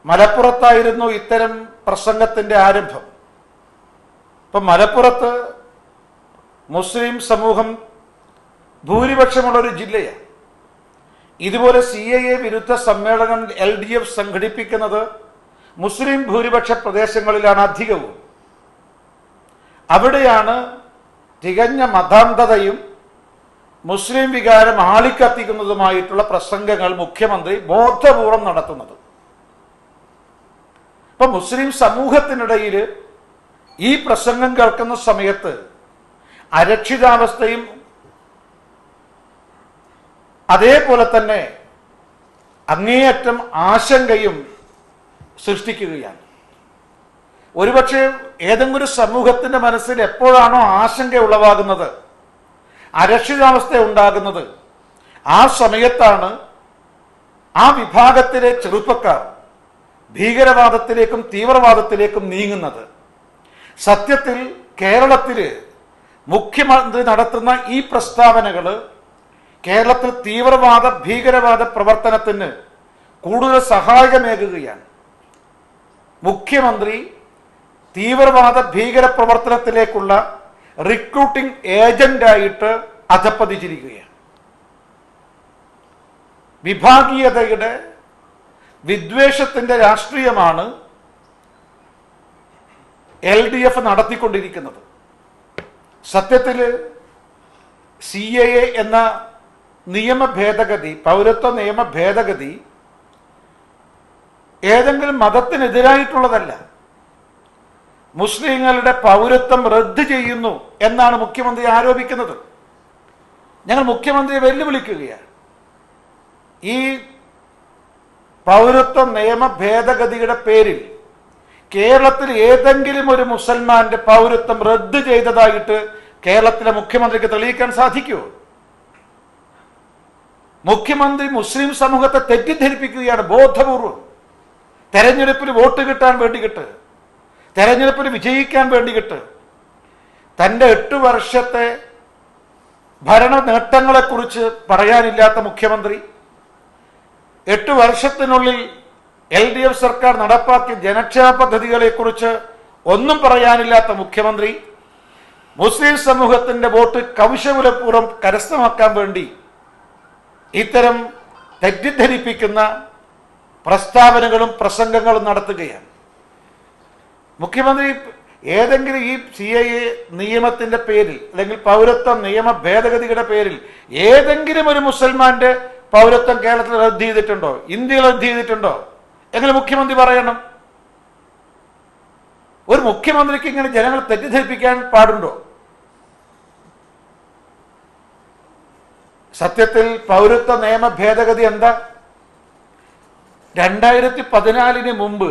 മലപ്പുറത്തായിരുന്നു ഇത്തരം പ്രസംഗത്തിന്റെ ആരംഭം. ഇപ്പം മലപ്പുറത്ത് മുസ്ലിം സമൂഹം ഭൂരിപക്ഷമുള്ളൊരു ജില്ലയാണ്. ഇതുപോലെ CAA വിരുദ്ധ സമ്മേളനം LDF സംഘടിപ്പിക്കുന്നത് മുസ്ലിം ഭൂരിപക്ഷ പ്രദേശങ്ങളിലാണ് അധികവും. അവിടെയാണ് തികഞ്ഞ മതാന്ധതയും മുസ്ലിം വികാരം ആളിക്കത്തിക്കുന്നതുമായിട്ടുള്ള പ്രസംഗങ്ങൾ മുഖ്യമന്ത്രി ബോധപൂർവം നടത്തുന്നത്. ഇപ്പൊ മുസ്ലിം സമൂഹത്തിനിടയിൽ ഈ പ്രസംഗം കേൾക്കുന്ന സമയത്ത് അരക്ഷിതാവസ്ഥയും അതേപോലെ തന്നെ അങ്ങേയറ്റം ആശങ്കയും സൃഷ്ടിക്കുകയാണ്. ഒരുപക്ഷെ ഏതെങ്കിലും ഒരു സമൂഹത്തിന്റെ മനസ്സിൽ എപ്പോഴാണോ ആശങ്ക ഉളവാകുന്നത്, അരക്ഷിതാവസ്ഥ ഉണ്ടാകുന്നത്, ആ സമയത്താണ് ആ വിഭാഗത്തിലെ ചെറുപ്പക്കാർ ഭീകരവാദത്തിലേക്കും തീവ്രവാദത്തിലേക്കും നീങ്ങുന്നത്. സത്യത്തിൽ കേരളത്തിൽ മുഖ്യമന്ത്രി നടത്തുന്ന ഈ പ്രസ്താവനകൾ കേരളത്തിൽ തീവ്രവാദ ഭീകരവാദ പ്രവർത്തനത്തിന് കൂടുതൽ സഹായകമേകുകയാണ്. മുഖ്യമന്ത്രി തീവ്രവാദ ഭീകര പ്രവർത്തനത്തിലേക്കുള്ള റിക്രൂട്ടിംഗ് ഏജന്റായിട്ട് അധപ്പതിച്ചിരിക്കുകയാണ്. വിഭാഗീയതയുടെ വിദ്വേഷത്തിന്റെ രാഷ്ട്രീയമാണ് LDF നടത്തിക്കൊണ്ടിരിക്കുന്നത്. സത്യത്തിൽ CAA എന്ന നിയമ ഭേദഗതി, പൗരത്വ നിയമ ഭേദഗതി ഏതെങ്കിലും മതത്തിനെതിരായിട്ടുള്ളതല്ല. മുസ്ലിങ്ങളുടെ പൗരത്വം റദ്ദ് ചെയ്യുന്നു എന്നാണ് മുഖ്യമന്ത്രി ആരോപിക്കുന്നത്. ഞങ്ങൾ മുഖ്യമന്ത്രിയെ വെല്ലുവിളിക്കുകയാണ്. ഈ പൗരത്വ നിയമ ഭേദഗതിയുടെ പേരിൽ കേരളത്തിൽ ഏതെങ്കിലും ഒരു മുസൽമാന്റെ പൗരത്വം റദ്ദ് ചെയ്തതായിട്ട് കേരളത്തിലെ മുഖ്യമന്ത്രിക്ക് തെളിയിക്കാൻ സാധിക്കുമോ? മുഖ്യമന്ത്രി മുസ്ലിം സമൂഹത്തെ തെറ്റിദ്ധരിപ്പിക്കുകയാണ് ബോധപൂർവം. തെരഞ്ഞെടുപ്പിൽ വോട്ട് കിട്ടാൻ വേണ്ടിയിട്ട്, തെരഞ്ഞെടുപ്പിൽ വിജയിക്കാൻ വേണ്ടിയിട്ട് തൻ്റെ 8 വർഷത്തെ ഭരണ നേട്ടങ്ങളെക്കുറിച്ച് പറയാനില്ലാത്ത മുഖ്യമന്ത്രി, 8 വർഷത്തിനുള്ളിൽ LDF സർക്കാർ നടപ്പാക്കിയ ജനക്ഷേമ പദ്ധതികളെക്കുറിച്ച് ഒന്നും പറയാനില്ലാത്ത മുഖ്യമന്ത്രി, മുസ്ലിം സമൂഹത്തിന്റെ വോട്ട് കൗശലപൂർവ്വം കരസ്ഥമാക്കാൻ വേണ്ടി ഇത്തരം തെറ്റിദ്ധരിപ്പിക്കുന്ന പ്രസ്താവനകളും പ്രസംഗങ്ങളും നടത്തുകയാണ്. മുഖ്യമന്ത്രി ഏതെങ്കിലും ഈ CAA നിയമത്തിന്റെ പേരിൽ അല്ലെങ്കിൽ പൗരത്വ നിയമ ഭേദഗതിയുടെ പേരിൽ ഏതെങ്കിലും ഒരു മുസൽമാന്റെ പൗരത്വം കേരളത്തിൽ റദ്ദ് ചെയ്തിട്ടുണ്ടോ, ഇന്ത്യയിൽ റദ്ദ് ചെയ്തിട്ടുണ്ടോ എങ്ങനെ മുഖ്യമന്ത്രി പറയണം? ഒരു മുഖ്യമന്ത്രിക്ക് ഇങ്ങനെ ജനങ്ങളെ തെറ്റിദ്ധരിപ്പിക്കാൻ പാടുണ്ടോ? സത്യത്തിൽ പൗരത്വ നിയമ ഭേദഗതി എന്താ? 2014 മുമ്പ്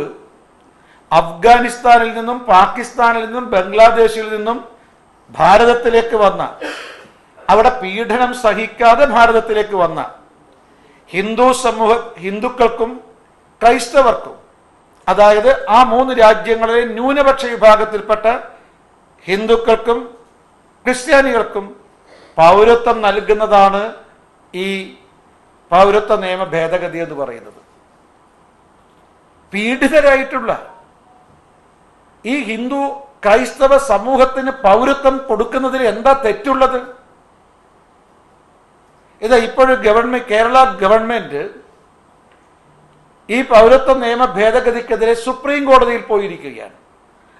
അഫ്ഗാനിസ്ഥാനിൽ നിന്നും പാകിസ്ഥാനിൽ നിന്നും ബംഗ്ലാദേശിൽ നിന്നും ഭാരതത്തിലേക്ക് വന്ന, അവിടെ പീഡനം സഹിക്കാതെ ഭാരതത്തിലേക്ക് വന്ന ഹിന്ദുക്കൾക്കും ക്രൈസ്തവർക്കും, അതായത് ആ 3 രാജ്യങ്ങളിലെ ന്യൂനപക്ഷ വിഭാഗത്തിൽപ്പെട്ട ഹിന്ദുക്കൾക്കും ക്രിസ്ത്യാനികൾക്കും പൗരത്വം നൽകുന്നതാണ് ഈ പൗരത്വ നിയമ ഭേദഗതി എന്ന് പറയുന്നത്. പീഡിതരായിട്ടുള്ള ഈ ഹിന്ദു ക്രൈസ്തവ സമൂഹത്തിന് പൗരത്വം കൊടുക്കുന്നതിൽ എന്താ തെറ്റുള്ളത്? ഇതാ ഇപ്പോഴും കേരള ഗവൺമെന്റ് ഈ പൗരത്വ നിയമ ഭേദഗതിക്കെതിരെ സുപ്രീം കോടതിയിൽ പോയിരിക്കുകയാണ്.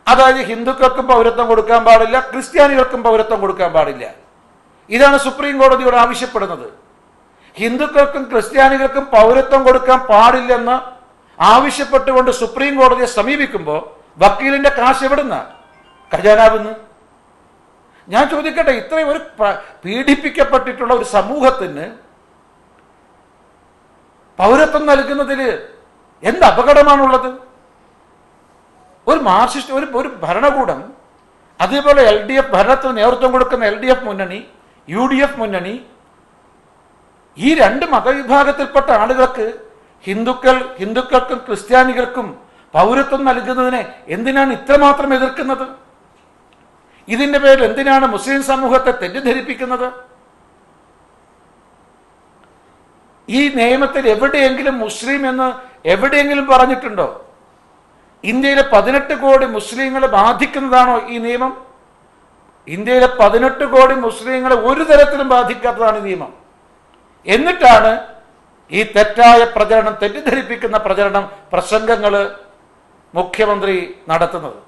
അതായത് ഹിന്ദുക്കൾക്കും പൗരത്വം കൊടുക്കാൻ പാടില്ല, ക്രിസ്ത്യാനികൾക്കും പൗരത്വം കൊടുക്കാൻ പാടില്ല. ഇതാണ് സുപ്രീം കോടതിയോട് ആവശ്യപ്പെടുന്നത്. ഹിന്ദുക്കൾക്കും ക്രിസ്ത്യാനികൾക്കും പൗരത്വം കൊടുക്കാൻ പാടില്ലെന്ന് ആവശ്യപ്പെട്ടുകൊണ്ട് സുപ്രീം കോടതിയെ സമീപിക്കുമ്പോൾ വക്കീലിന്റെ കാശ് എവിടുന്ന? ഖജാനാവിന്ന്. ഞാൻ ചോദിക്കട്ടെ, ഇത്രയും ഒരു പീഡിപ്പിക്കപ്പെട്ടിട്ടുള്ള ഒരു സമൂഹത്തിന് പൗരത്വം നൽകുന്നതിൽ എന്ത് അപകടമാണുള്ളത്? ഒരു മാർക്സിസ്റ്റ് ഒരു ഭരണകൂടം, അതേപോലെ LDF ഭരണത്തിന് നേതൃത്വം കൊടുക്കുന്ന LDF മുന്നണി, UDF മുന്നണി, ഈ 2 മതവിഭാഗത്തിൽപ്പെട്ട ആളുകൾക്ക് ഹിന്ദുക്കൾക്കും ക്രിസ്ത്യാനികൾക്കും പൗരത്വം നൽകുന്നതിനെ എന്തിനാണ് ഇത്രമാത്രം എതിർക്കുന്നത്? ഇതിന്റെ പേരിൽ എന്തിനാണ് മുസ്ലിം സമൂഹത്തെ തെറ്റിദ്ധരിപ്പിക്കുന്നത്? ഈ നിയമത്തിൽ എവിടെയെങ്കിലും മുസ്ലിം എന്ന് എവിടെയെങ്കിലും പറഞ്ഞിട്ടുണ്ടോ? ഇന്ത്യയിലെ 18 കോടി മുസ്ലിങ്ങളെ ബാധിക്കുന്നതാണോ ഈ നിയമം? ഇന്ത്യയിലെ 18 കോടി മുസ്ലിങ്ങളെ ഒരു തരത്തിലും ബാധിക്കാത്തതാണ് ഈ നിയമം. എന്നിട്ടാണ് ഈ തെറ്റായ പ്രചരണം, തെറ്റിദ്ധരിപ്പിക്കുന്ന പ്രചരണം, പ്രസംഗങ്ങൾ മുഖ്യമന്ത്രി നടത്തുന്നത്.